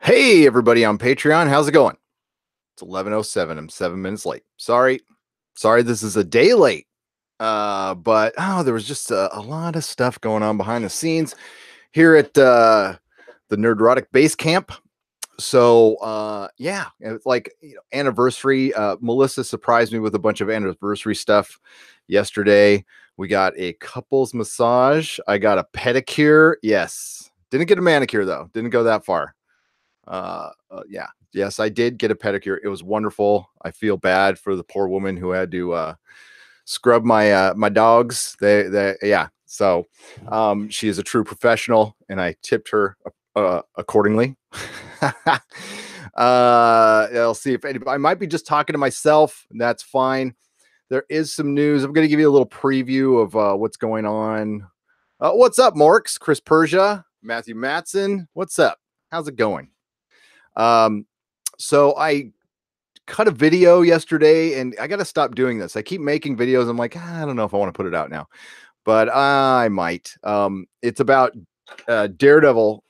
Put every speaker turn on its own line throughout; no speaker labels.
Hey, everybody on Patreon. How's it going? It's 11:07. I'm 7 minutes late. Sorry, this is a day late. But there was just a lot of stuff going on behind the scenes here at the Nerdrotic base camp. So yeah, it's like anniversary. Melissa surprised me with a bunch of anniversary stuff yesterday. We got a couples massage. I got a pedicure. Yes. Didn't get a manicure though. Didn't go that far. Yeah, yes, I did get a pedicure. It was wonderful. I feel bad for the poor woman who had to scrub my dogs. Yeah. So she is a true professional, and I tipped her accordingly. I'll see if anybody. I might be just talking to myself. That's fine. There is some news. I'm going to give you a little preview of what's going on. What's up, Morks? Chris Persia, Matthew Matson. What's up? How's it going? So I cut a video yesterday, and I got to stop doing this. I keep making videos. I'm like, I don't know if I want to put it out now, but I might. It's about Daredevil.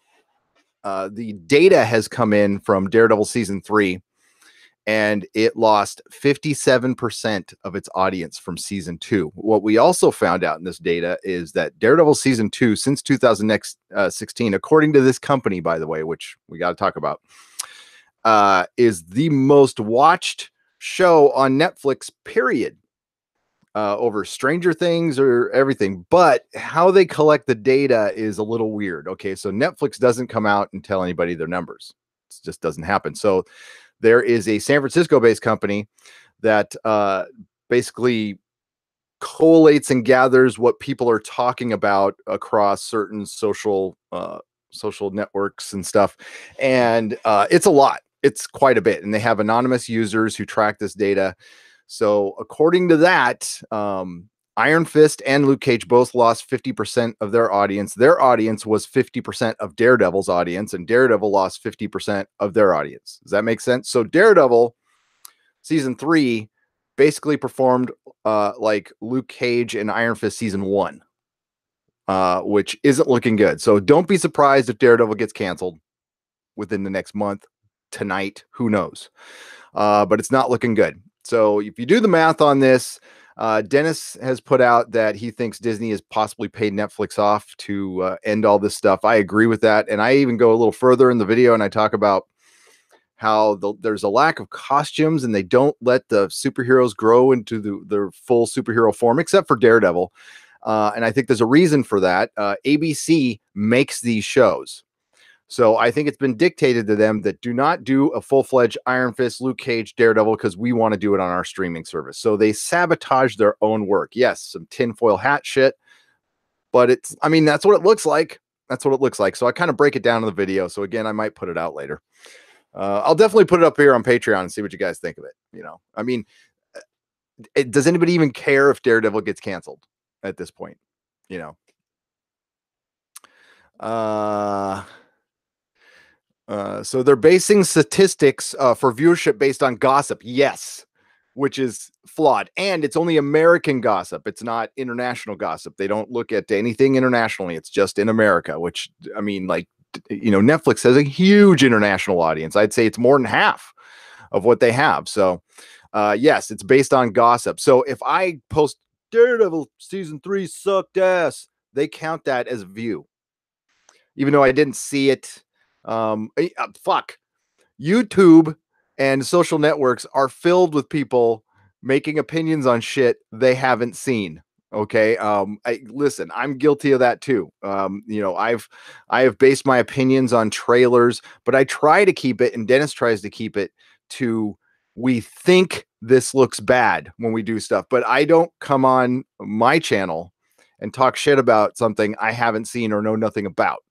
The data has come in from Daredevil season 3, and it lost 57% of its audience from season 2. What we also found out in this data is that Daredevil season 2, since 2016, according to this company, by the way, which we got to talk about, is the most watched show on Netflix, period, over Stranger Things or everything. But how they collect the data is a little weird. Okay, so Netflix doesn't come out and tell anybody their numbers. It just doesn't happen. So there is a San Francisco-based company that basically collates and gathers what people are talking about across certain social networks and stuff. And it's a lot. It's quite a bit. And they have anonymous users who track this data. So according to that, Iron Fist and Luke Cage both lost 50% of their audience. Their audience was 50% of Daredevil's audience, and Daredevil lost 50% of their audience. Does that make sense? So Daredevil season 3 basically performed like Luke Cage and Iron Fist season 1, which isn't looking good. So don't be surprised if Daredevil gets canceled within the next month, tonight, who knows? But it's not looking good. So if you do the math on this, Dennis has put out that he thinks Disney has possibly paid Netflix off to end all this stuff. I agree with that. And I even go a little further in the video and I talk about how there's a lack of costumes and they don't let the superheroes grow into their full superhero form, except for Daredevil. And I think there's a reason for that. ABC makes these shows. So I think it's been dictated to them that do not do a full-fledged Iron Fist, Luke Cage, Daredevil, because we want to do it on our streaming service. So they sabotage their own work. Yes, some tinfoil hat shit, but that's what it looks like. That's what it looks like. So I kind of break it down in the video. So again, I might put it out later. I'll definitely put it up here on Patreon and see what you guys think of it. Does anybody even care if Daredevil gets canceled at this point? So they're basing statistics for viewership based on gossip. Yes, which is flawed. And it's only American gossip. It's not international gossip. They don't look at anything internationally. It's just in America, which, Netflix has a huge international audience. I'd say it's more than half of what they have. So, yes, it's based on gossip. So if I post Daredevil season 3 sucked ass, they count that as a view, even though I didn't see it. Fuck. YouTube and social networks are filled with people making opinions on shit they haven't seen. Okay. Listen, I'm guilty of that too. I have based my opinions on trailers, but I try to keep it, and Dennis tries to keep it to, we think this looks bad when we do stuff, but I don't come on my channel and talk shit about something I haven't seen or know nothing about.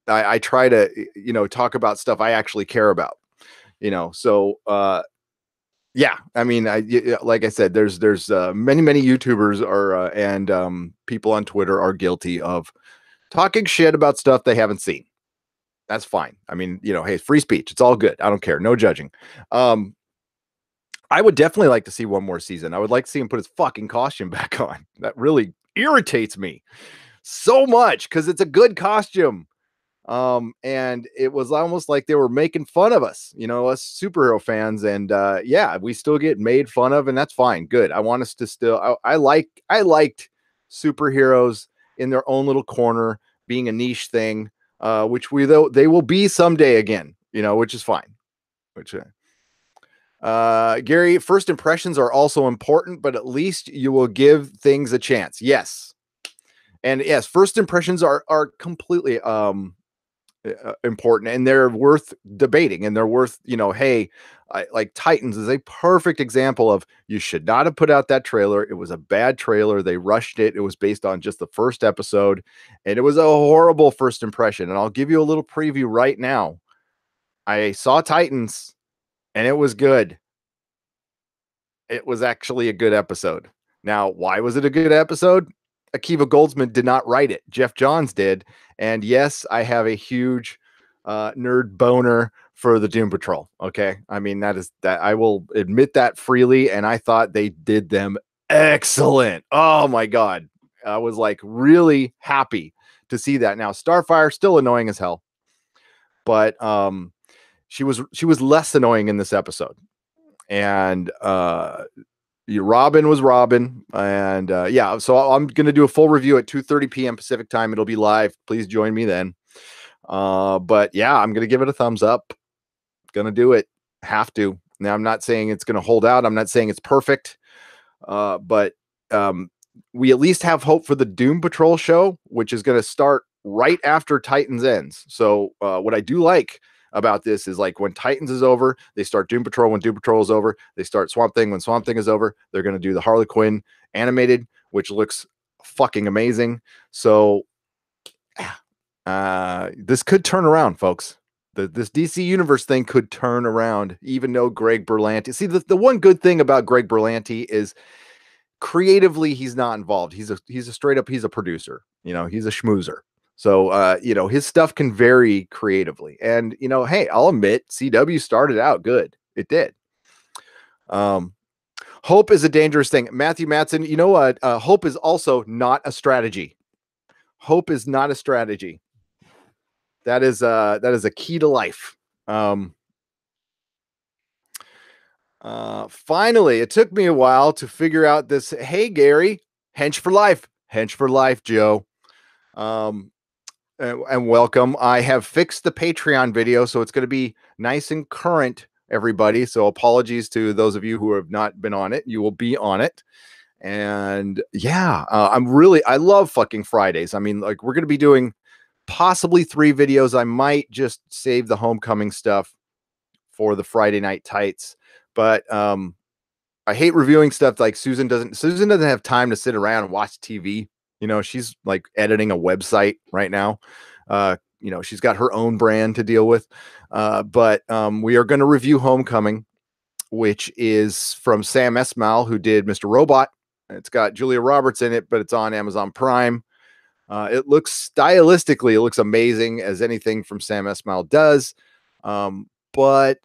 I try to, talk about stuff I actually care about, so, yeah, like I said, there's many YouTubers and people on Twitter are guilty of talking shit about stuff they haven't seen. That's fine. Hey, free speech. It's all good. I don't care. No judging. I would definitely like to see one more season. I would like to see him put his fucking costume back on. That really irritates me so much because it's a good costume. And it was almost like they were making fun of us, us superhero fans. And yeah, we still get made fun of, and that's fine. Good. I want us to still. I liked superheroes in their own little corner, being a niche thing, which they will be someday again. Which is fine. Which Gary, first impressions are also important, but at least you will give things a chance. Yes. And yes, first impressions are completely important, and they're worth debating, and they're worth, hey, like Titans is a perfect example of, you should not have put out that trailer. It was a bad trailer. They rushed it. It was based on just the first episode, and it was a horrible first impression. And I'll give you a little preview right now. I saw Titans, and it was good. It was actually a good episode. Now, why was it a good episode? Akiva Goldsman did not write it. Jeff Johns did. And yes, I have a huge nerd boner for the Doom Patrol. Okay. I mean, that I will admit that freely. And I thought they did them excellent. Oh my God. I was like really happy to see that. Now, Starfire still annoying as hell, but she was less annoying in this episode. And Robin was Robin, and yeah. So I'm gonna do a full review at 2:30 p.m. Pacific time. It'll be live. Please join me then. But yeah, I'm gonna give it a thumbs up. Gonna do it. Have to. Now, I'm not saying it's gonna hold out. I'm not saying it's perfect. But we at least have hope for the Doom Patrol show, which is gonna start right after Titans ends. So what I do like about this is, like, when Titans is over, they start Doom Patrol. When Doom Patrol is over, they start Swamp Thing. When Swamp Thing is over, they're going to do the Harley Quinn animated, which looks fucking amazing. So this could turn around, folks. This DC Universe thing could turn around, even though Greg Berlanti. See, the one good thing about Greg Berlanti is, creatively, he's not involved. He's a straight up, he's a producer. He's a schmoozer. So, his stuff can vary creatively. And, hey, I'll admit, CW started out good. It did. Hope is a dangerous thing. Matthew Matson, you know what? Hope is also not a strategy. Hope is not a strategy. That is a key to life. Finally, it took me a while to figure out this. Hey, Gary, hench for life, Joe. And welcome. I have fixed the Patreon video, so it's going to be nice and current, everybody. So apologies to those of you who have not been on it. You will be on it. And yeah, I love fucking Fridays. I mean, like, we're going to be doing possibly 3 videos. I might just save the homecoming stuff for the Friday night tights. But I hate reviewing stuff. Like, Susan doesn't have time to sit around and watch TV. She's like editing a website right now. She's got her own brand to deal with. But we are going to review Homecoming, which is from Sam Esmail, who did Mr. Robot. It's got Julia Roberts in it, but it's on Amazon Prime. It looks amazing, as anything from Sam Esmail does. But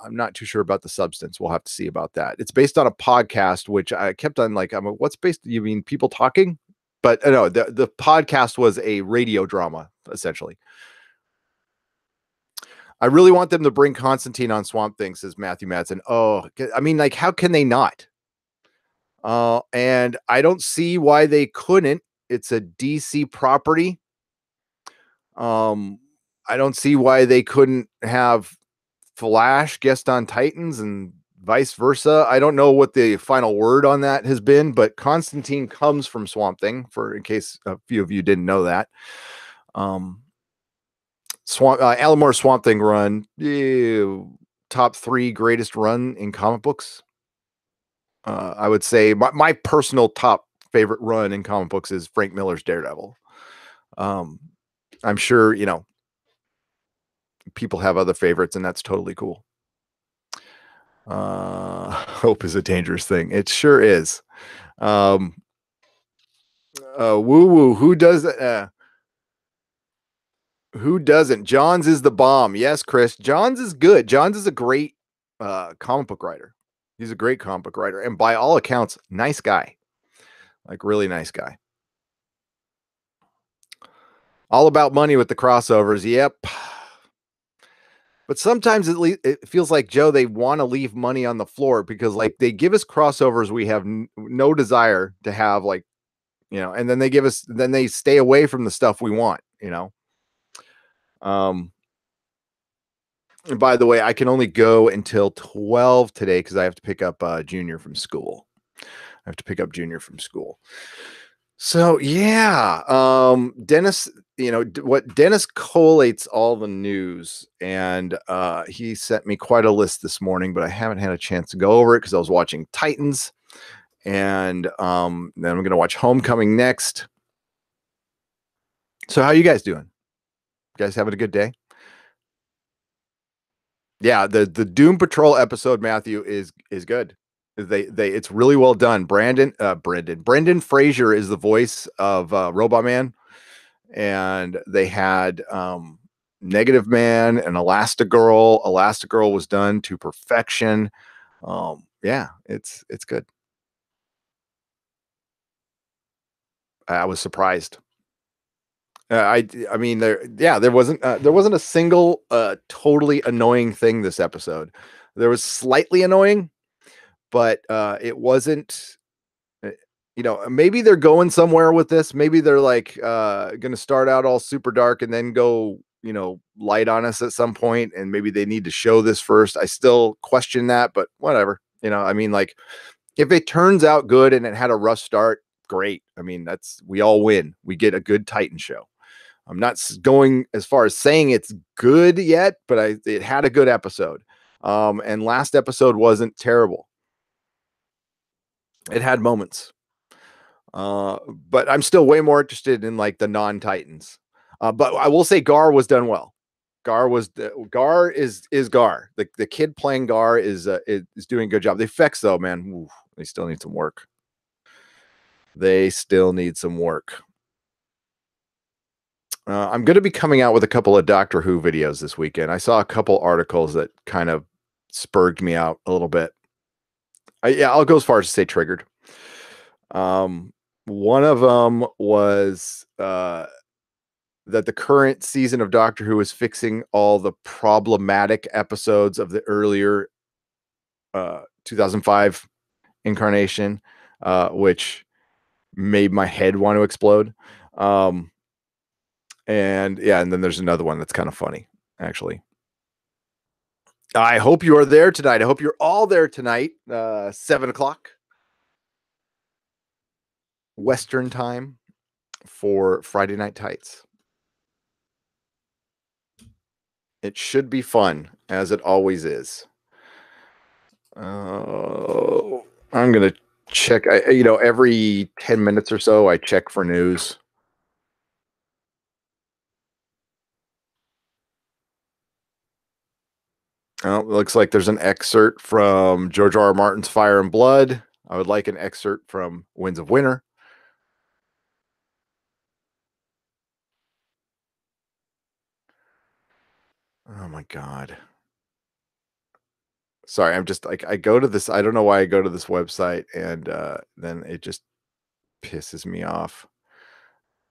I'm not too sure about the substance. We'll have to see about that. It's based on a podcast, which I kept on like, what's based? You mean people talking? But no, the podcast was a radio drama, essentially. I really want them to bring Constantine on Swamp Thing, says Matthew Madsen. Oh, I mean, like, how can they not? And I don't see why they couldn't. It's a DC property. I don't see why they couldn't have Flash guest on Titans and vice versa. I don't know what the final word on that has been, but Constantine comes from Swamp Thing, in case a few of you didn't know that. Alan Moore's Swamp Thing run, top 3 greatest run in comic books. I would say my personal top favorite run in comic books is Frank Miller's Daredevil. I'm sure, people have other favorites, and that's totally cool. Hope is a dangerous thing. It sure is. Woo woo. Who doesn't? Johns is the bomb. Yes, Chris. Johns is good. Johns is a great comic book writer. He's a great comic book writer, and by all accounts, nice guy. Like, really nice guy. All about money with the crossovers. Yep. But sometimes it feels like, Joe, they want to leave money on the floor because like they give us crossovers we have no desire to have, like, and then they stay away from the stuff we want. Um, and by the way, I can only go until 12 today because I have to pick up Junior from school. I have to pick up Junior from school. So yeah, Dennis, what Dennis collates all the news, and he sent me quite a list this morning, but I haven't had a chance to go over it because I was watching Titans, and then I'm going to watch Homecoming next. So how you guys doing? You guys having a good day? Yeah, the Doom Patrol episode, Matthew, is good. They it's really well done. Brendan Fraser is the voice of Robot Man, and they had Negative Man and Elastigirl. Elastigirl was done to perfection. Yeah, it's good. I was surprised. I mean there wasn't a single totally annoying thing this episode. There was slightly annoying, but it wasn't. uh, Maybe they're going somewhere with this. Maybe they're like going to start out all super dark and then go light on us at some point, and maybe they need to show this first. I still question that, but whatever. I mean, like, if it turns out good and it had a rough start, great. I mean, we all win. We get a good Titan show. I'm not going as far as saying it's good yet, but it had a good episode. And last episode wasn't terrible. It had moments. But I'm still way more interested in like the non-Titans. But I will say Gar was done well. Gar is Gar. The kid playing Gar is doing a good job. The effects though, man, they still need some work. They still need some work. I'm going to be coming out with a couple of Doctor Who videos this weekend. I saw a couple articles that kind of spurred me out a little bit. Yeah, I'll go as far as to say triggered. One of them was that the current season of Doctor Who is fixing all the problematic episodes of the earlier 2005 incarnation, which made my head want to explode. And yeah, and then there's another one that's kind of funny, actually. I hope you are there tonight. I hope you're all there tonight, 7 o'clock Western time for Friday Night Tights. It should be fun, as it always is. I'm gonna check. Every 10 minutes or so, I check for news. Oh, it looks like there's an excerpt from George R. R. Martin's Fire and Blood. I would like an excerpt from Winds of Winter. Oh my God. Sorry, I'm just like, I go to this. I don't know why I go to this website, and then it just pisses me off.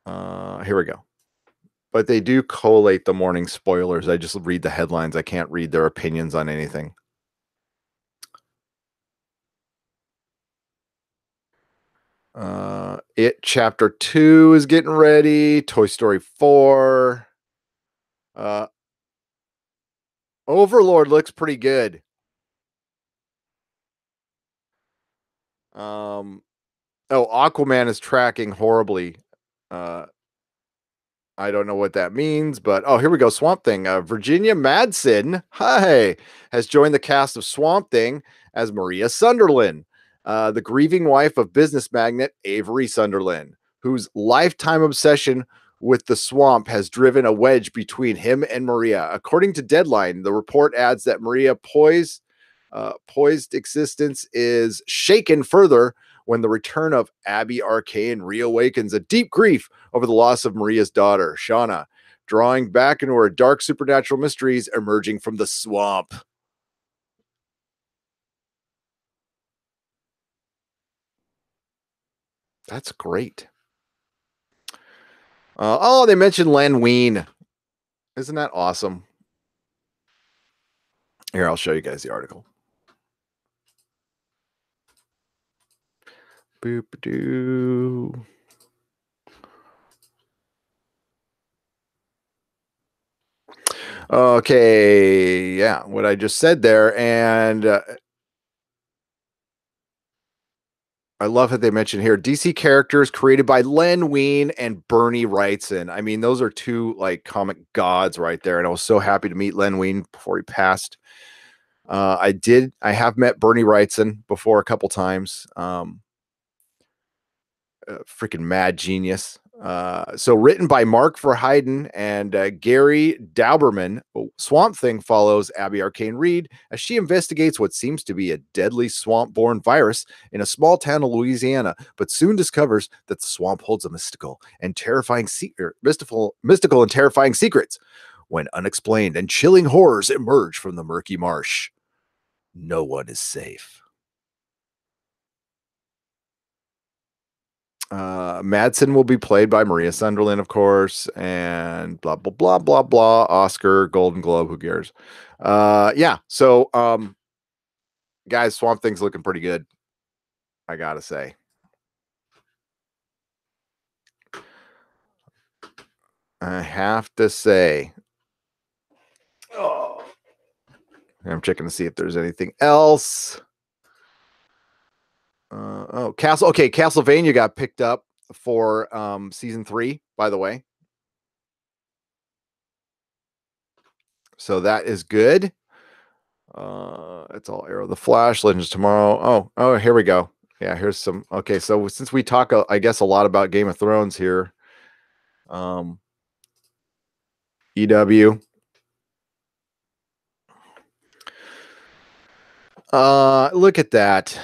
Here we go. But they do collate the morning spoilers. I just read the headlines. I can't read their opinions on anything. It Chapter 2 is getting ready. Toy Story 4. Uh, Overlord looks pretty good. Um, Aquaman is tracking horribly. Uh, I don't know what that means, but here we go. Swamp Thing. Virginia Madsen, hi, has joined the cast of Swamp Thing as Maria Sunderland, the grieving wife of business magnate Avery Sunderland, whose lifetime obsession with the swamp has driven a wedge between him and Maria. According to Deadline, the report adds that Maria poised existence is shaken further when the return of Abby Arcane reawakens a deep grief over the loss of Maria's daughter, Shauna, drawing back into her dark supernatural mysteries emerging from the swamp. That's great. Oh, they mentioned Len Wein. Isn't that awesome? Here, I'll show you guys the article. Boop doo. Okay, yeah, what I just said there, and I love that they mentioned here DC characters created by Len Wein and Bernie Wrightson. I mean, those are two like comic gods right there, and I was so happy to meet Len Wein before he passed. I have met Bernie Wrightson before a couple times. Freaking mad genius. So written by Mark Verheiden and Gary Dauberman, Swamp Thing follows Abby Arcane Reed as she investigates what seems to be a deadly swamp-borne virus in a small town of Louisiana, but soon discovers that the swamp holds a mystical and terrifying mystical and terrifying secrets. When unexplained and chilling horrors emerge from the murky marsh, no one is safe. Madsen will be played by Maria Sunderland, of course, and blah blah blah blah blah. Oscar, Golden Globe, who cares? Yeah. So, guys, Swamp Thing's looking pretty good. I gotta say. I have to say. Oh. I'm checking to see if there's anything else. Castle. Okay, Castlevania got picked up for season 3. By the way, so that is good. It's all Arrow the Flash, Legends Tomorrow. Oh, here we go. Yeah, here's some. Okay, so since we talk, I guess a lot about Game of Thrones here, EW. Look at that.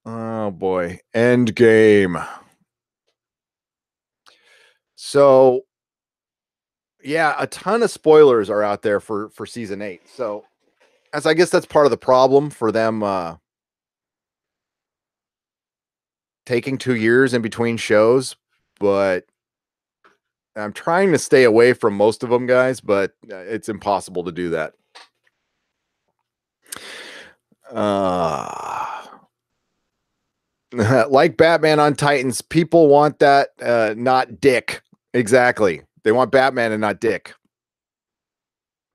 Oh boy, Endgame. So yeah, a ton of spoilers are out there for season 8. So as I guess that's part of the problem for them taking 2 years in between shows, but I'm trying to stay away from most of them, guys, but it's impossible to do that. Like Batman on Titans, people want that, not Dick. Exactly. They want Batman and not Dick.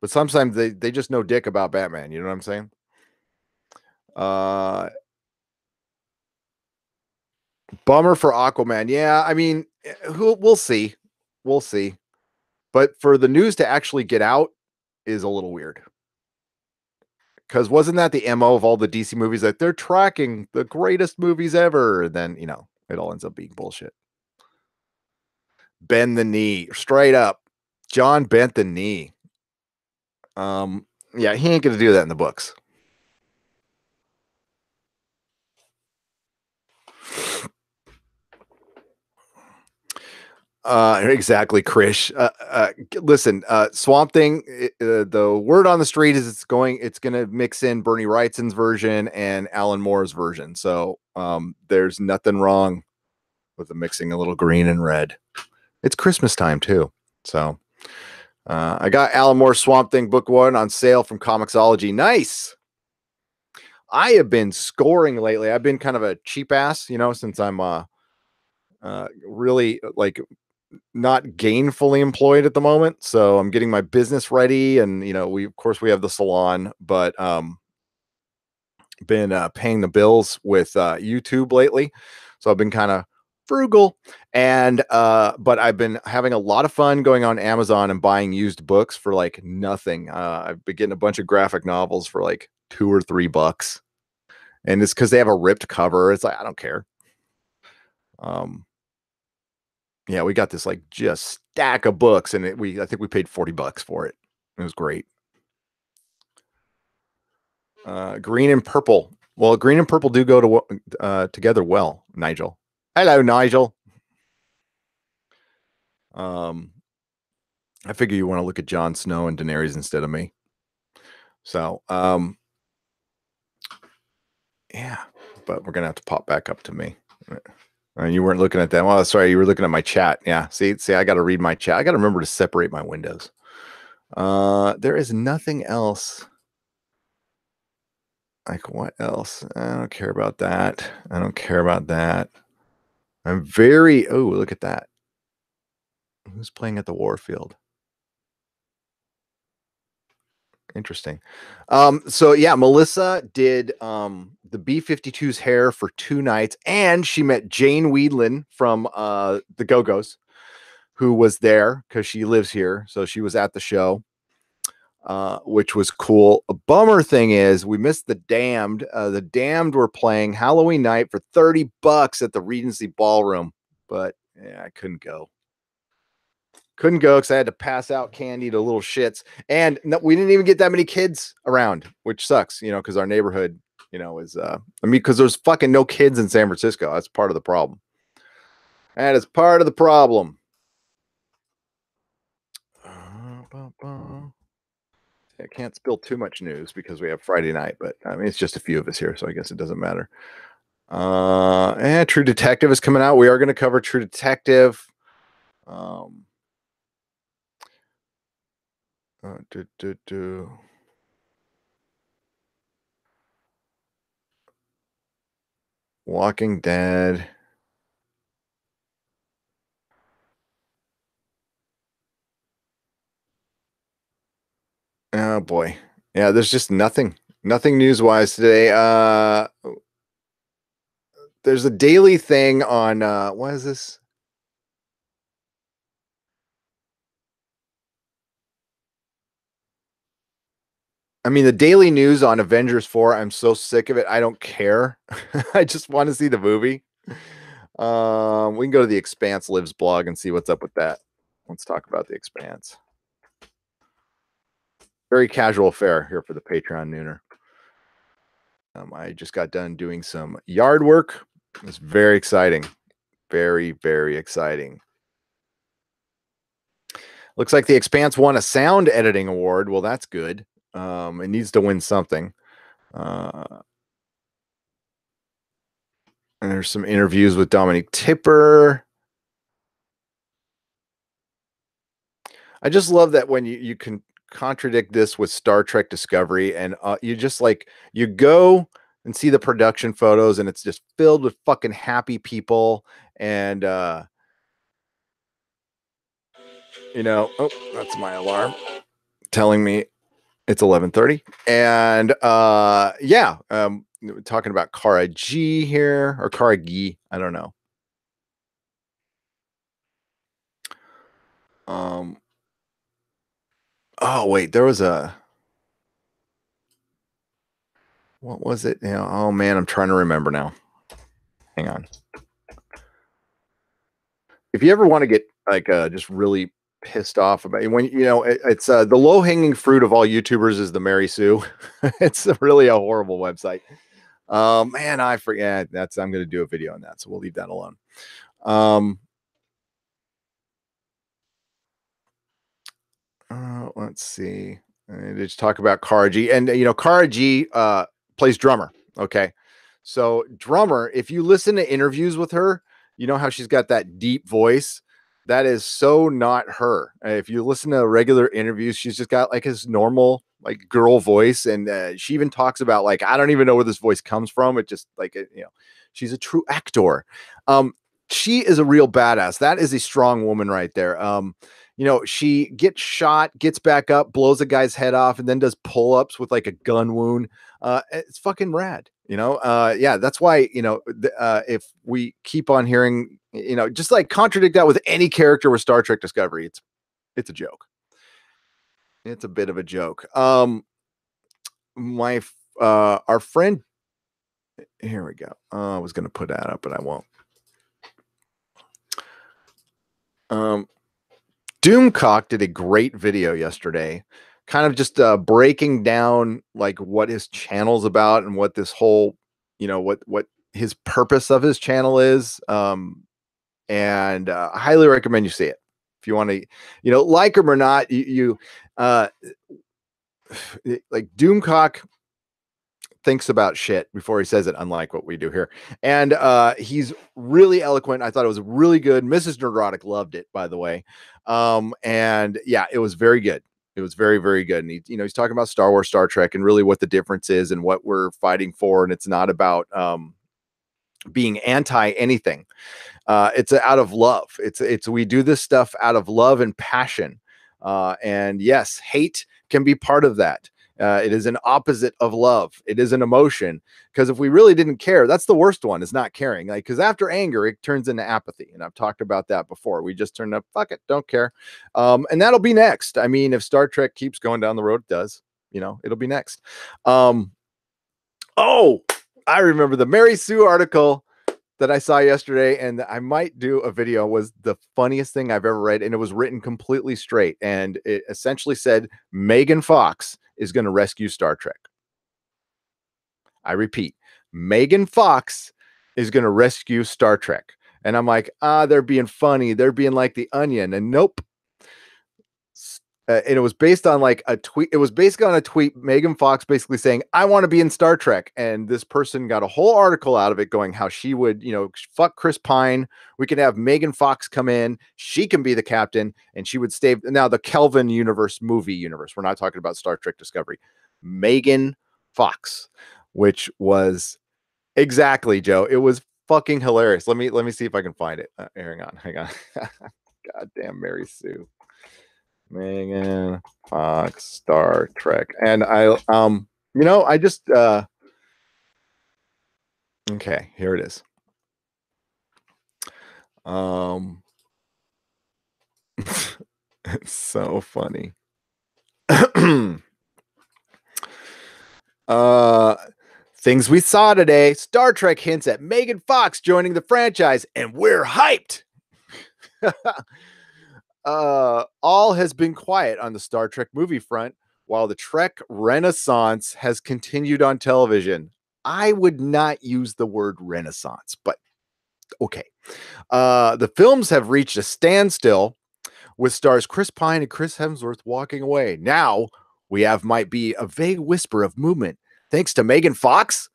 But sometimes they just know Dick about Batman. You know what I'm saying? Bummer for Aquaman. Yeah, I mean, we'll see. We'll see. But for the news to actually get out is a little weird. Because wasn't that the MO of all the DC movies that they're tracking the greatest movies ever? And then, it all ends up being bullshit. Bend the knee. Straight up. John bent the knee. Yeah, he ain't gonna do that in the books. Exactly, Krish. Listen, Swamp Thing. The word on the street is it's gonna mix in Bernie Wrightson's version and Alan Moore's version. So, there's nothing wrong with the mixing a little green and red. It's Christmas time too, so I got Alan Moore's Swamp Thing book 1 on sale from Comixology. Nice. I have been scoring lately. I've been kind of a cheap ass, since I'm really like not gainfully employed at the moment. So I'm getting my business ready, and we have the salon, but been paying the bills with YouTube lately. So I've been kind of frugal, and but I've been having a lot of fun going on Amazon and buying used books for like nothing. I've been getting a bunch of graphic novels for like $2 or $3, and it's because they have a ripped cover. It's like I don't care. Yeah, we got this like just stack of books, and I think we paid $40 for it. It was great. Green and purple. Well, green and purple do go together well, Nigel. Hello, Nigel. Um, I figure you want to look at Jon Snow and Daenerys instead of me. So, yeah, but we're gonna have to pop back up to me. And you weren't looking at that. Well, sorry, you were looking at my chat. Yeah. See, I got to read my chat. I got to remember to separate my windows. There is nothing else. Like, what else? I don't care about that. I don't care about that. I'm very. Oh, look at that. Who's playing at the Warfield? Interesting. So yeah, Melissa did the B-52's hair for 2 nights, and she met Jane Weedlin from the Go-Go's, who was there because she lives here. So she was at the show, which was cool. A bummer thing is we missed the Damned. The Damned were playing Halloween night for $30 at the Regency Ballroom, but yeah, I couldn't go. Couldn't go because I had to pass out candy to little shits. And no, we didn't even get that many kids around, which sucks, because our neighborhood, is, because there's fucking no kids in San Francisco. That's part of the problem. That is part of the problem. I can't spill too much news because we have Friday night, but I mean, it's just a few of us here, so I guess it doesn't matter. And True Detective is coming out. We are going to cover True Detective. Walking Dead. Oh boy. Yeah, there's just nothing news wise today. There's a daily thing on what is this? I mean, the daily news on Avengers 4, I'm so sick of it. I don't care. I just want to see the movie. We can go to the Expanse Lives blog and see what's up with that. Let's talk about the Expanse. Very casual fare here for the Patreon nooner. I just got done doing some yard work. It's very exciting. Very, very exciting. Looks like the Expanse won a sound editing award. Well, that's good. It needs to win something. And there's some interviews with Dominic Tipper. I just love that when you can contradict this with Star Trek Discovery, and you just you go and see the production photos, and it's just filled with fucking happy people, and oh, that's my alarm telling me it's 11:30, and talking about Kara G here, or Kara G, I don't know. Oh wait, there was what was it? Oh man, I'm trying to remember now. Hang on. If you ever want to get just really pissed off about it, when it's the low hanging fruit of all YouTubers is the Mary Sue. It's really a horrible website. Man, I forget. I'm going to do a video on that, so we'll leave that alone. Let's see. Just talk about Kara G, and Kara G plays drummer. Okay, so drummer. If you listen to interviews with her, you know how she's got that deep voice. That is so not her. If you listen to regular interviews, she's just got his normal girl voice, and she even talks about I don't even know where this voice comes from. It just she's a true actor. She is a real badass. That is a strong woman right there. She gets shot, gets back up, blows a guy's head off, and then does pull-ups with a gun wound. It's fucking rad. That's why, if we keep on hearing, just contradict that with any character with Star Trek Discovery, it's a joke. It's a bit of a joke. Our friend, here we go. I was going to put that up, but I won't. Doomcock did a great video yesterday, kind of just breaking down what his channel's about and what this whole, what his purpose of his channel is. And I highly recommend you see it if you want to, like him or not. Like Doomcock thinks about shit before he says it, unlike what we do here. And he's really eloquent. I thought it was really good. Mrs. Nerdrotic loved it, by the way. And yeah, it was very good. It was very, very good. And he's talking about Star Wars, Star Trek, and really what the difference is and what we're fighting for. And it's not about being anti anything. It's out of love. It's we do this stuff out of love and passion. And yes, hate can be part of that. It is an opposite of love. It is an emotion, because if we really didn't care, that's the worst one, is not caring. Like, because after anger, it turns into apathy. And I've talked about that before. We just turn up, fuck it, don't care. And that'll be next. I mean, if Star Trek keeps going down the road, it does, it'll be next. Oh, I remember the Mary Sue article that I saw yesterday, and I might do a video, was the funniest thing I've ever read. And it was written completely straight. And it essentially said, Megan Fox is going to rescue Star Trek. I repeat, Megan Fox is going to rescue Star Trek. And I'm like, they're being funny. They're being like the Onion. And nope. And it was based on like a tweet. It was basically on a tweet, Megan Fox basically saying, I want to be in Star Trek. And this person got a whole article out of it going how she would, fuck Chris Pine. We could have Megan Fox come in. She can be the captain, and she would stay. Now, the Kelvin movie universe. We're not talking about Star Trek Discovery. Megan Fox, which was exactly, Joe. It was fucking hilarious. Let me see if I can find it. Hang on. Goddamn Mary Sue. Megan Fox, Star Trek. And I just okay, here it is. It's so funny. Things we saw today. Star Trek hints at Megan Fox joining the franchise, and we're hyped. All has been quiet on the Star Trek movie front, while the Trek Renaissance has continued on television. I would not use the word Renaissance, but okay. The films have reached a standstill, with stars Chris Pine and Chris Hemsworth walking away. Now we might be a vague whisper of movement, thanks to Megan Fox.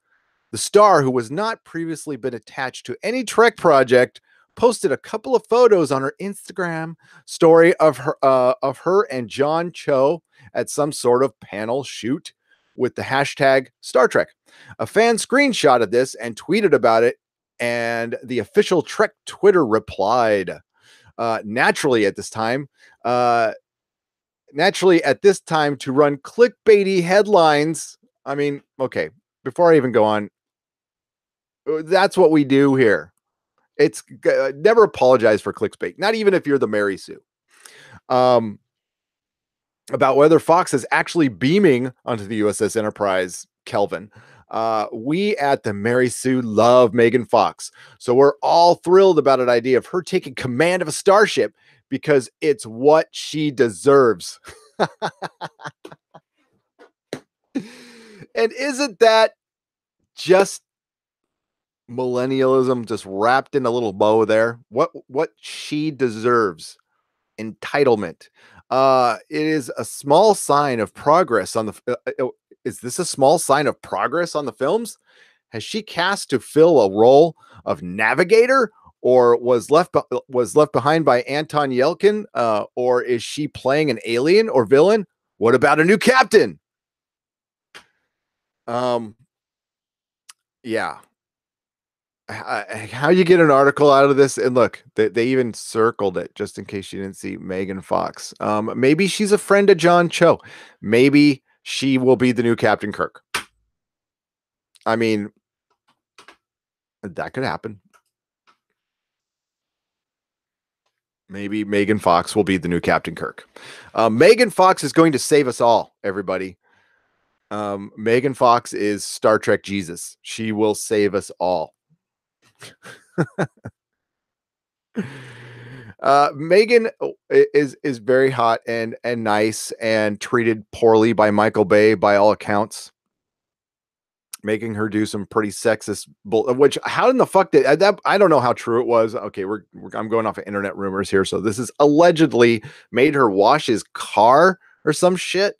The star, who was not previously been attached to any Trek project, posted a couple of photos on her Instagram story of her and John Cho at some sort of panel shoot with the hashtag Star Trek. A fan screenshotted this and tweeted about it, and the official Trek Twitter replied, naturally at this time to run clickbaity headlines. I mean, okay, before I even go on, that's what we do here. It's never apologize for clickbait, not even if you're the Mary Sue. About whether Fox is actually beaming onto the USS Enterprise Kelvin. We at the Mary Sue love Megan Fox, so we're all thrilled about an idea of her taking command of a starship, because it's what she deserves. And isn't that just millennialism just wrapped in a little bow there? What she deserves. Entitlement. It is a small sign of progress on the is this a small sign of progress on the films? Has she cast to fill a role of navigator, or was left behind by Anton Yelkin, or is she playing an alien or villain? What about a new captain? Yeah. How you get an article out of this? And look, they even circled it just in case you didn't see Megan Fox. Maybe she's a friend of John Cho. Maybe she will be the new Captain Kirk. I mean, that could happen. Maybe Megan Fox will be the new Captain Kirk. Megan Fox is going to save us all, everybody. Megan Fox is Star Trek Jesus. She will save us all. Megan is very hot and nice, and treated poorly by Michael Bay by all accounts, making her do some pretty sexist which, how in the fuck did that? I don't know how true it was. Okay, I'm going off of internet rumors here, so this is allegedly made her wash his car or some shit.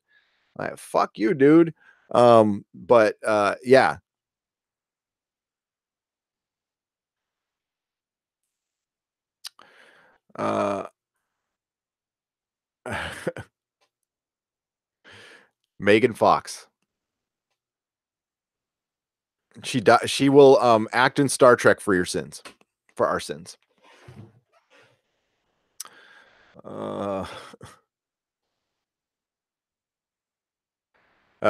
Fuck you, dude. But yeah. Uh Megan Fox. She will act in Star Trek for your sins. For our sins. Uh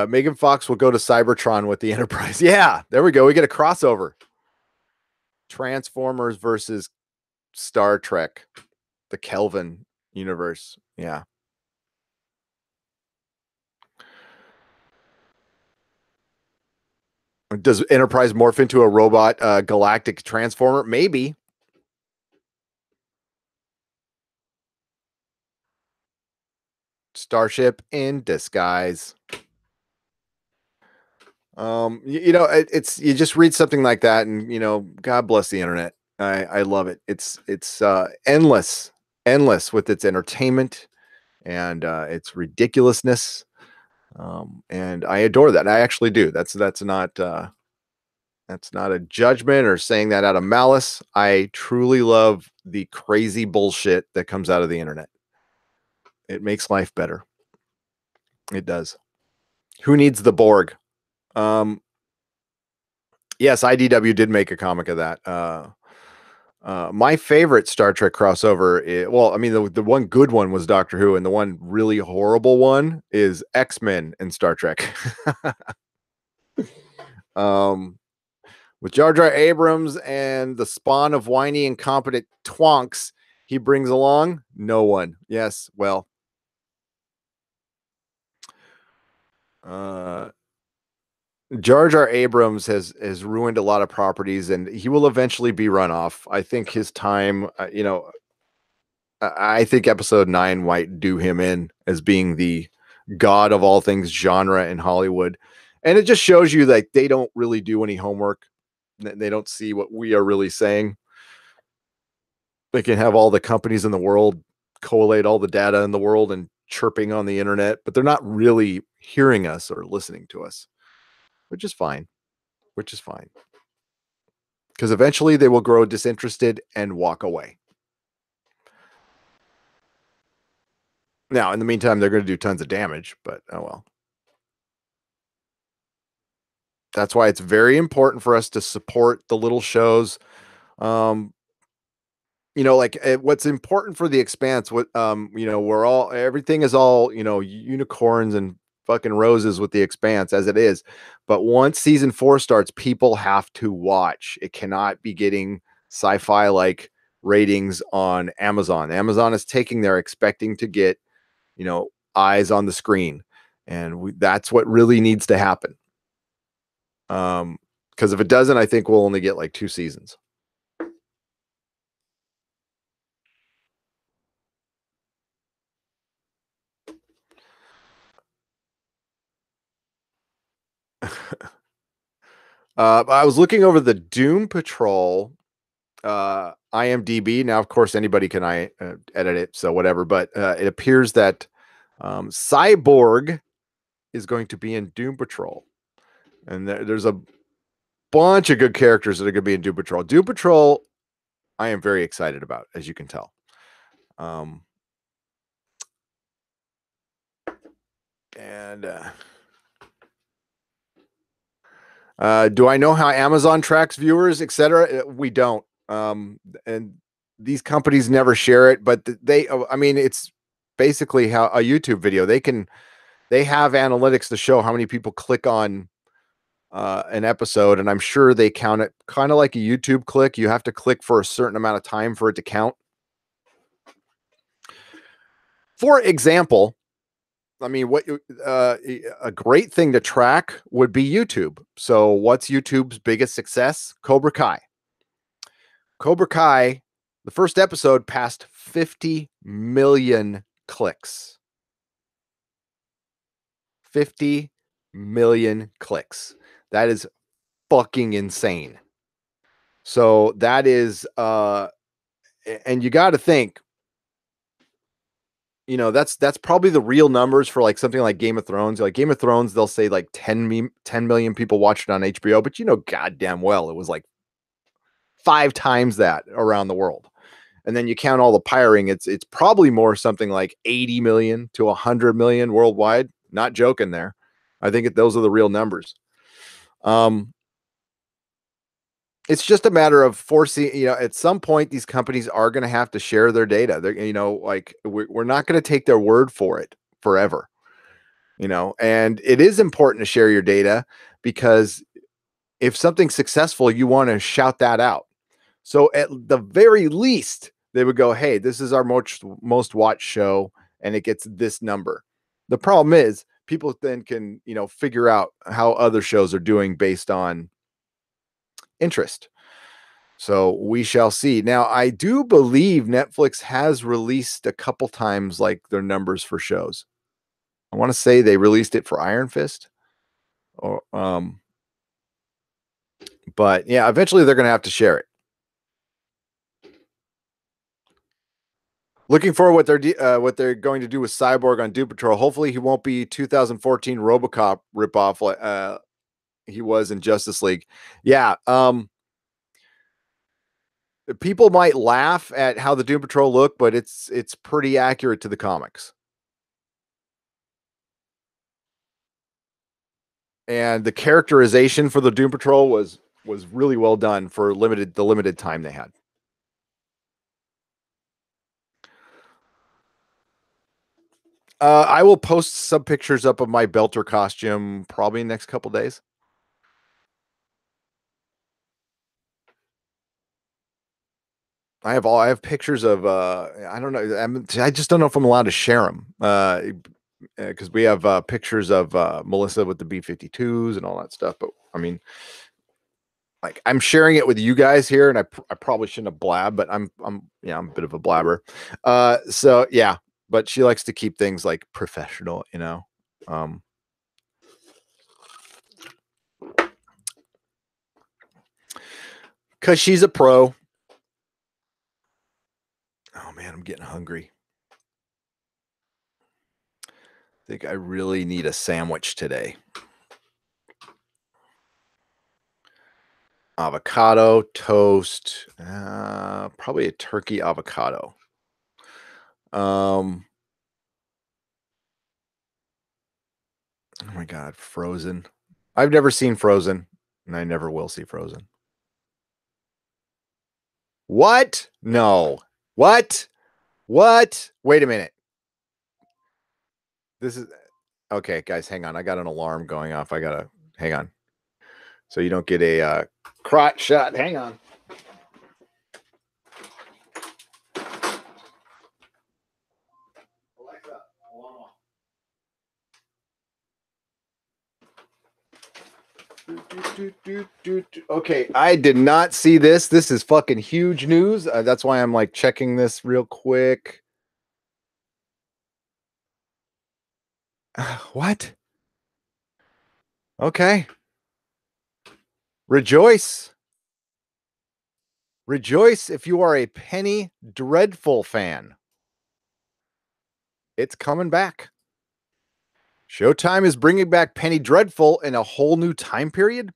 Megan Fox will go to Cybertron with the Enterprise. Yeah, there we go. We get a crossover. Transformers versus Star Trek, the Kelvin universe. Yeah. Does Enterprise morph into a robot galactic transformer? Maybe. Starship in disguise. It's you just read something like that, and God bless the internet. I love it. It's endless, endless with its entertainment and its ridiculousness. And I adore that. I actually do. That's not a judgment or saying that out of malice. I truly love the crazy bullshit that comes out of the internet. It makes life better. It does. Who needs the Borg? Um, yes, IDW did make a comic of that. My favorite Star Trek crossover well, I mean, the one good one was Doctor Who, and the one really horrible one is X-Men and Star Trek. um, with Jar Jar Abrams and the spawn of whiny, incompetent twonks he brings along, no one. Yes, well, uh, Jar Jar Abrams has ruined a lot of properties, and he will eventually be run off. I think his time, I think episode 9 might do him in as being the god of all things genre in Hollywood. And it just shows you that they don't really do any homework. They don't see what we are really saying. They can have all the companies in the world collate all the data in the world and chirping on the internet, but they're not really hearing us or listening to us, which is fine, which is fine. Because eventually they will grow disinterested and walk away. Now, in the meantime, they're going to do tons of damage, but oh well. That's why it's very important for us to support the little shows. Um, like what's important for the Expanse. What we're all everything is all unicorns and fucking roses with the Expanse as it is. But once season 4 starts, people have to watch. It cannot be getting sci-fi like ratings on Amazon. Amazon is taking they're expecting to get eyes on the screen, and that's what really needs to happen. Because if it doesn't, I think we'll only get like 2 seasons. I was looking over the Doom Patrol IMDb. Now, of course, anybody can edit it, so whatever. But it appears that Cyborg is going to be in Doom Patrol, and there's a bunch of good characters that are going to be in Doom Patrol. Doom Patrol, I am very excited about, as you can tell. Um, and do I know how Amazon tracks viewers, etc.? We don't. And these companies never share it, but I mean, it's basically how a YouTube video. They have analytics to show how many people click on an episode, and I'm sure they count it kind of like a YouTube click. You have to click for a certain amount of time for it to count. For example, I mean, what a great thing to track would be YouTube. So, what's YouTube's biggest success? Cobra Kai. Cobra Kai, the first episode passed 50 million clicks. 50 million clicks. That is fucking insane. So that is and you got to think that's probably the real numbers for like something like Game of Thrones. Like Game of Thrones, they'll say like 10 million people watched it on HBO, but goddamn well it was like 5 times that around the world. And then you count all the pirating, it's probably more something like 80 million to 100 million worldwide. Not joking there. I think those are the real numbers. It's just a matter of forcing, at some point these companies are going to have to share their data. They're, like we're not going to take their word for it forever, and it is important to share your data because if something's successful, you want to shout that out. So at the very least, they would go, hey, this is our most watched show and it gets this number. The problem is people then can, figure out how other shows are doing based on interest. So we shall see. Now, I do believe Netflix has released a couple times like their numbers for shows. I want to say they released it for Iron Fist. Or but yeah, eventually they're going to have to share it. Looking forward what they're going to do with Cyborg on Doom Patrol. Hopefully, he won't be 2014 RoboCop ripoff like he was in Justice League. Yeah, people might laugh at how the Doom Patrol look, but it's pretty accurate to the comics. And the characterization for the Doom Patrol was really well done for the limited time they had. I will post some pictures up of my Belter costume probably next couple days. I have pictures of I don't know. I just don't know if I'm allowed to share them because we have pictures of Melissa with the B-52s and all that stuff. But I mean, like I'm sharing it with you guys here, and I probably shouldn't have blabbed, but I'm I'm a bit of a blabber. So yeah, but she likes to keep things like professional, because she's a pro. Oh man, I'm getting hungry. I think I really need a sandwich today. Avocado toast, probably a turkey avocado. Oh my god, Frozen. I've never seen Frozen, and I never will see Frozen. What? No. What? What? Wait a minute. This is okay, guys. Hang on. I got an alarm going off. I gotta hang on, so you don't get a crotch shot. Hang on. Alexa, alarm off. Okay, I did not see this. This is fucking huge news. That's why I'm like checking this real quick. What? Okay. Rejoice. Rejoice if you are a Penny Dreadful fan. It's coming back. Showtime is bringing back Penny Dreadful in a whole new time period.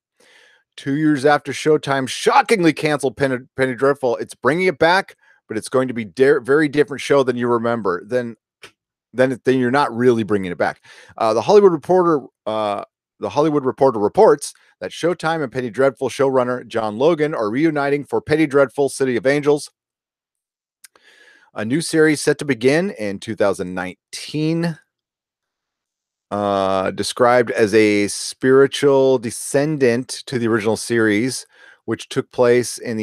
2 years after Showtime shockingly canceled Penny Dreadful, it's bringing it back, but it's going to be very different show than you remember. Then you're not really bringing it back. The Hollywood Reporter reports that Showtime and Penny Dreadful showrunner John Logan are reuniting for Penny Dreadful: City of Angels, a new series set to begin in 2019. Described as a spiritual descendant to the original series, which took place in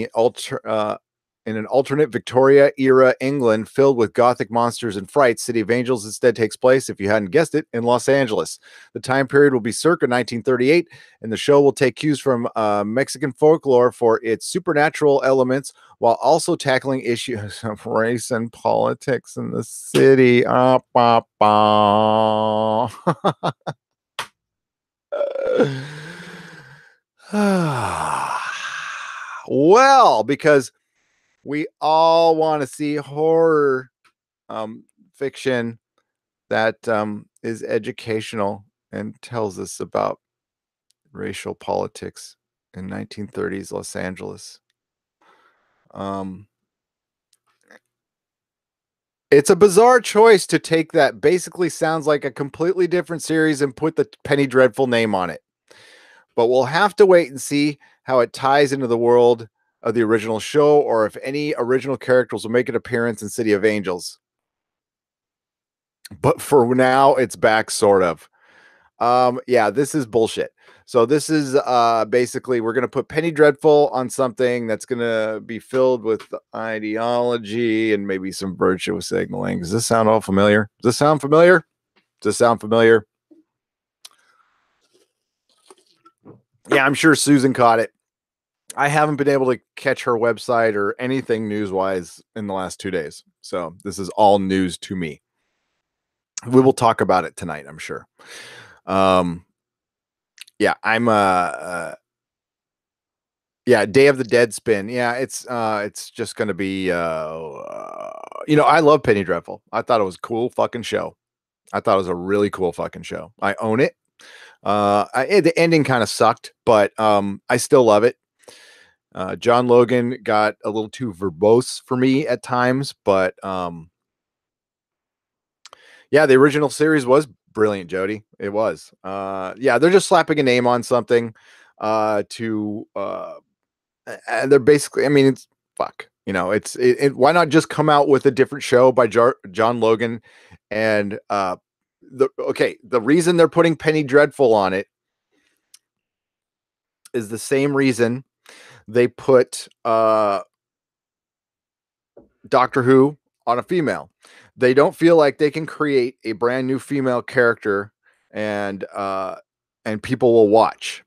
in an alternate Victoria era England filled with gothic monsters and frights. City of Angels instead takes place, if you hadn't guessed it, in Los Angeles. The time period will be circa 1938, and the show will take cues from Mexican folklore for its supernatural elements, while also tackling issues of race and politics in the city. Well, because we all want to see horror fiction that is educational and tells us about racial politics in 1930s Los Angeles. Um, it's a bizarre choice to take that basically sounds like a completely different series and put the Penny Dreadful name on it. But we'll have to wait and see how it ties into the world of the original show, or if any original characters will make an appearance in City of Angels. But for now, it's back, sort of. Yeah, this is bullshit. So this is basically we're gonna put Penny Dreadful on something that's gonna be filled with ideology and maybe some virtue signaling. Does this sound all familiar? Does this sound familiar? Does this sound familiar? Yeah, I'm sure Susan caught it. I haven't been able to catch her website or anything news-wise in the last 2 days. So this is all news to me. We will talk about it tonight, I'm sure. Yeah, I'm yeah, Day of the Dead spin. Yeah, it's just gonna be I love Penny Dreadful. I thought it was a cool fucking show. I thought it was a really cool fucking show. I own it. The ending kind of sucked, but I still love it. John Logan got a little too verbose for me at times, but yeah, the original series was brilliant, Jody. It was. Yeah, they're just slapping a name on something to and they're basically, I mean, it's fuck, why not just come out with a different show by John Logan? And the reason they're putting Penny Dreadful on it is the same reason they put Doctor Who on a female. They don't feel like they can create a brand new female character and people will watch.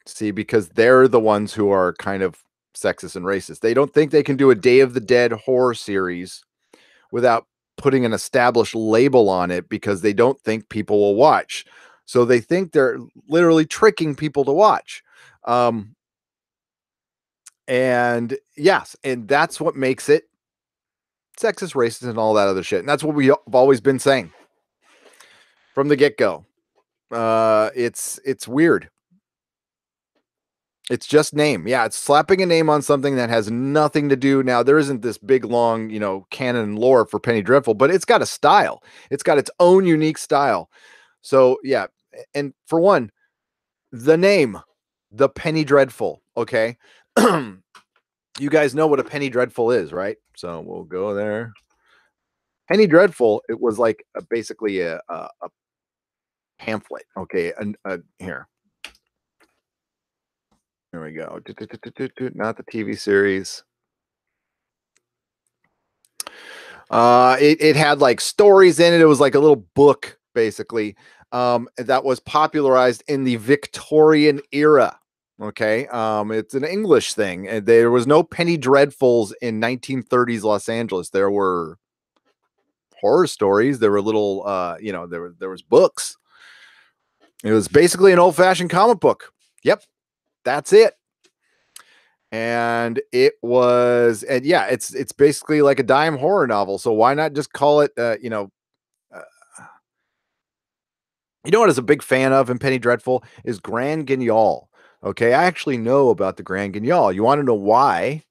See, because they're the ones who are kind of sexist and racist. They don't think they can do a Day of the Dead horror series without putting an established label on it, because they don't think people will watch. So they think they're literally tricking people to watch. And yes, and that's what makes it sexist, racist, and all that other shit. And that's what we've always been saying from the get-go. It's weird. It's just name. Yeah, it's slapping a name on something that has nothing to do. Now, there isn't this big, long, canon lore for Penny Dreadful, but it's got a style. It's got its own unique style. So, yeah. And for one, the name, the Penny Dreadful. Okay. You guys know what a Penny Dreadful is, right? So we'll go there. Penny Dreadful, it was like basically a pamphlet. Okay. And here. There we go. Not the TV series. It had like stories in it. It was like a little book, basically, that was popularized in the Victorian era. Okay. It's an English thing. And there was no Penny Dreadfuls in 1930s Los Angeles. There were horror stories. There were little, there was books. It was basically an old-fashioned comic book. Yep. That's it. And it was, and yeah, it's basically like a dime horror novel. So why not just call it, what I was a big fan of in Penny Dreadful is Grand Guignol. Okay, I actually know about the Grand Guignol. You want to know why?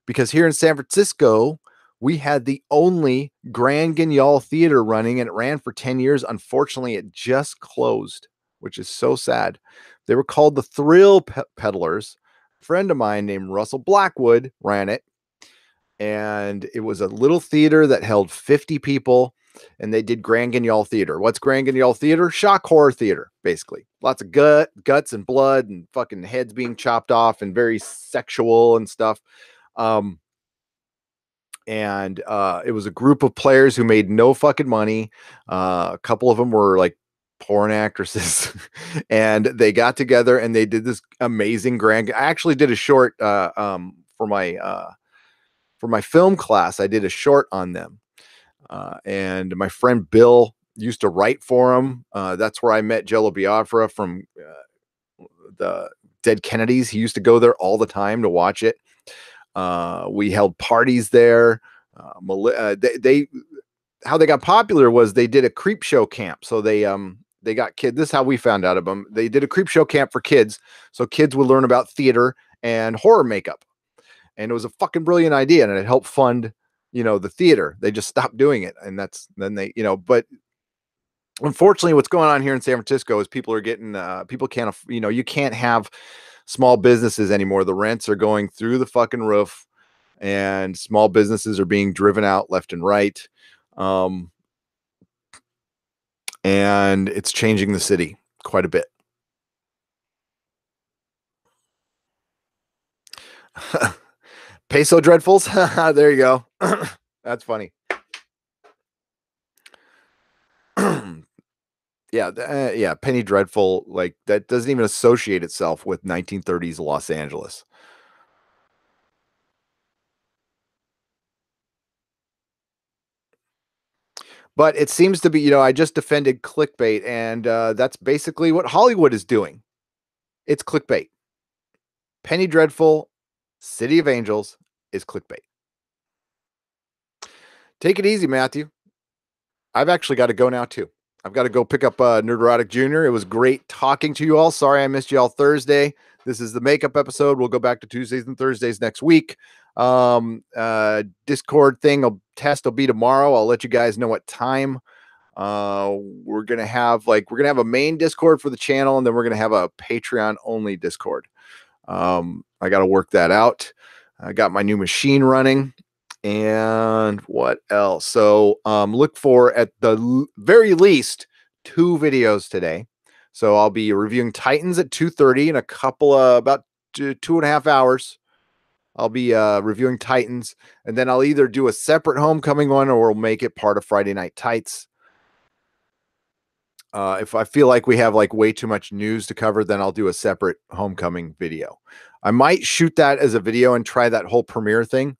Because here in San Francisco, we had the only Grand Guignol theater running, and it ran for 10 years. Unfortunately, it just closed, which is so sad. They were called the Thrill Peddlers. A friend of mine named Russell Blackwood ran it, and it was a little theater that held 50 people, and they did Grand Guignol Theater. What's Grand Guignol Theater? Shock horror theater, basically. Lots of guts and blood and fucking heads being chopped off and very sexual and stuff. And it was a group of players who made no fucking money. A couple of them were like porn actresses, and they got together and they did this amazing I actually did a short for my film class. I did a short on them. And my friend Bill used to write for him. That's where I met Jello Biafra from the Dead Kennedys. He used to go there all the time to watch it. We held parties there. They how they got popular was they did a creep show camp. So they got kids. This is how we found out of them. They did a creep show camp for kids, so kids would learn about theater and horror makeup. And it was a fucking brilliant idea, and it helped fund, the theater. They just stopped doing it, and then they, but unfortunately, what's going on here in San Francisco is people are getting, people can't, you can't have small businesses anymore. The rents are going through the fucking roof, and small businesses are being driven out left and right. And it's changing the city quite a bit. Peso dreadfuls. There you go. That's funny. Yeah, Penny Dreadful, like that doesn't even associate itself with 1930s Los Angeles. But it seems to be, I just defended clickbait, and that's basically what Hollywood is doing. It's clickbait. Penny Dreadful, City of Angels is clickbait. Take it easy, Matthew. I've actually got to go now too. I've got to go pick up Nerdrotic Jr. It was great talking to you all. Sorry I missed you all Thursday. This is the makeup episode. We'll go back to Tuesdays and Thursdays next week. Discord thing, test will be tomorrow. I'll let you guys know what time. We're gonna have a main Discord for the channel, and then we're gonna have a Patreon only Discord. I got to work that out. I got my new machine running. And what else? So look for, at the very least, 2 videos today. So I'll be reviewing Titans at 2:30 in a couple of about 2.5 hours. I'll be reviewing Titans, and then I'll either do a separate Homecoming one, or we'll make it part of Friday Night Tights. If I feel like we have way too much news to cover, then I'll do a separate Homecoming video. I might shoot that as a video and try that whole premiere thing.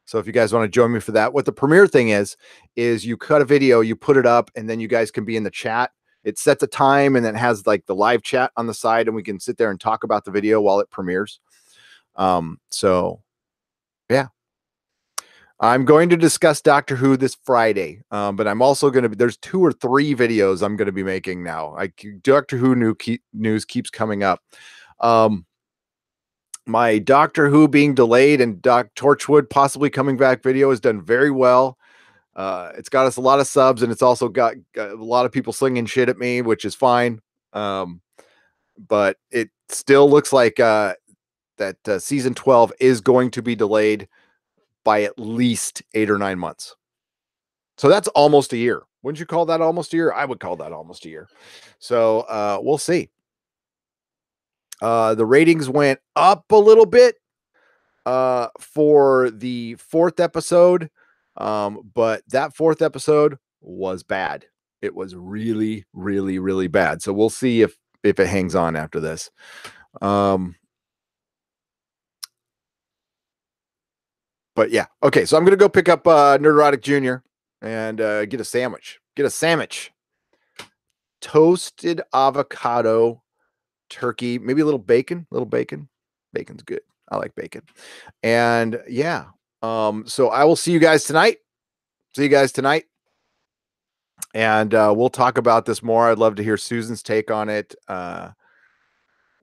So if you guys want to join me for that, what the premiere thing is you cut a video, you put it up, and then you guys can be in the chat. It sets a time, and then has the live chat on the side, and we can sit there and talk about the video while it premieres. So yeah, I'm going to discuss Doctor Who this Friday, but I'm also going to be, there's 2 or 3 videos I'm going to be making now. Doctor Who news keeps coming up. My Doctor Who being delayed and Doc Torchwood possibly coming back video has done very well. It's got us a lot of subs, and it's also got a lot of people slinging shit at me, which is fine. But it still looks like that season 12 is going to be delayed by at least 8 or 9 months. So that's almost a year. Wouldn't you call that almost a year? I would call that almost a year. So we'll see. The ratings went up a little bit for the 4th episode, but that 4th episode was bad. It was really, really, really bad. So we'll see if it hangs on after this. But yeah, okay. So I'm gonna go pick up Nerdrotic Jr. and get a sandwich. Toasted avocado, turkey, maybe a little bacon. Bacon's good. I like bacon. And yeah, so I will see you guys tonight. And we'll talk about this more. I'd love to hear Susan's take on it.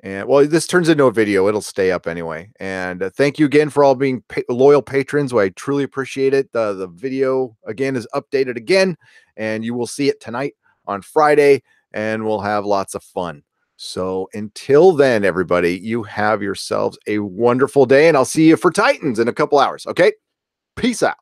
And well, this turns into a video. It'll stay up anyway. And thank you again for all being loyal patrons. I truly appreciate it. The video again is updated again, and you will see it tonight on Friday, and we'll have lots of fun. So until then, everybody, you have yourselves a wonderful day, and I'll see you for Titans in a couple hours. Okay. Peace out.